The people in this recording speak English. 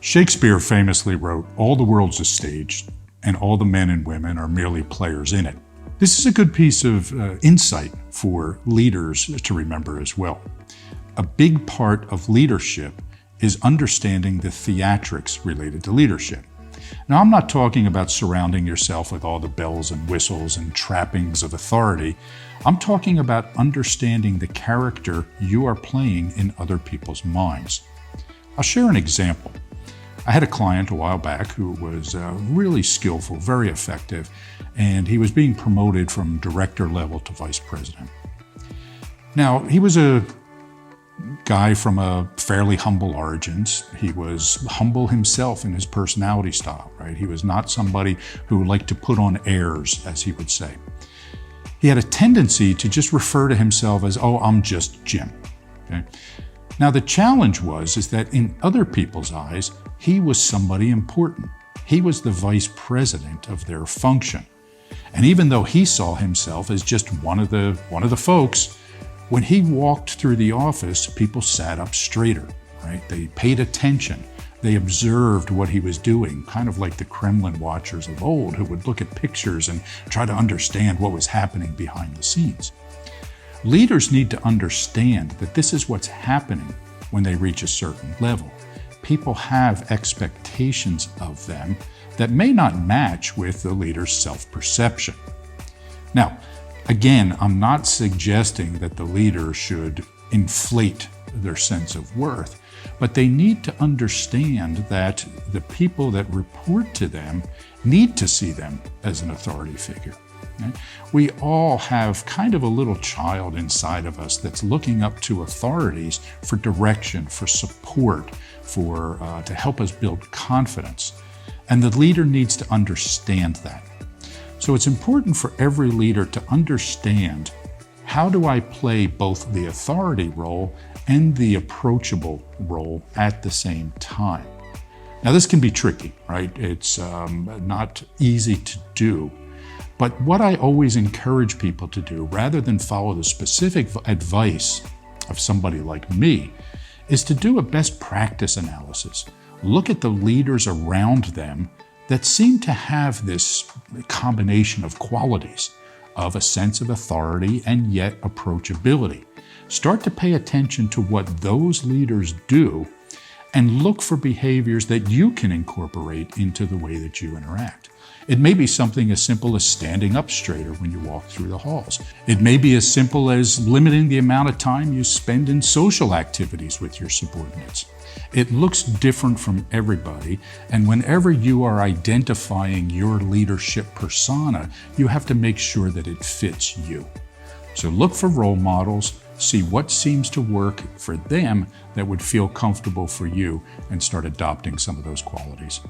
Shakespeare famously wrote, "All the world's a stage, and all the men and women are merely players in it." This is a good piece of insight for leaders to remember as well. A big part of leadership is understanding the theatrics related to leadership. Now, I'm not talking about surrounding yourself with all the bells and whistles and trappings of authority. I'm talking about understanding the character you are playing in other people's minds. I'll share an example. I had a client a while back who was really skillful, very effective, and he was being promoted from director level to vice president. Now, he was a guy from a fairly humble origins. He was humble himself in his personality style, right? He was not somebody who liked to put on airs, as he would say. He had a tendency to just refer to himself as, "Oh, I'm just Jim." Okay? Now, the challenge is that in other people's eyes, he was somebody important. He was the vice president of their function. And even though he saw himself as just one of the folks, when he walked through the office, people sat up straighter, right? They paid attention. They observed what he was doing, kind of like the Kremlin watchers of old who would look at pictures and try to understand what was happening behind the scenes. Leaders need to understand that this is what's happening when they reach a certain level. People have expectations of them that may not match with the leader's self-perception. Now, again, I'm not suggesting that the leader should inflate their sense of worth, but they need to understand that the people that report to them need to see them as an authority figure. We all have kind of a little child inside of us that's looking up to authorities for direction, for support, to help us build confidence. And the leader needs to understand that. So it's important for every leader to understand, how do I play both the authority role and the approachable role at the same time? Now, this can be tricky, right? It's not easy to do. But what I always encourage people to do, rather than follow the specific advice of somebody like me, is to do a best practice analysis. Look at the leaders around them that seem to have this combination of qualities of a sense of authority and yet approachability. Start to pay attention to what those leaders do and look for behaviors that you can incorporate into the way that you interact. It may be something as simple as standing up straighter when you walk through the halls. It may be as simple as limiting the amount of time you spend in social activities with your subordinates. It looks different from everybody, and whenever you are identifying your leadership persona, you have to make sure that it fits you. So look for role models, see what seems to work for them that would feel comfortable for you, and start adopting some of those qualities.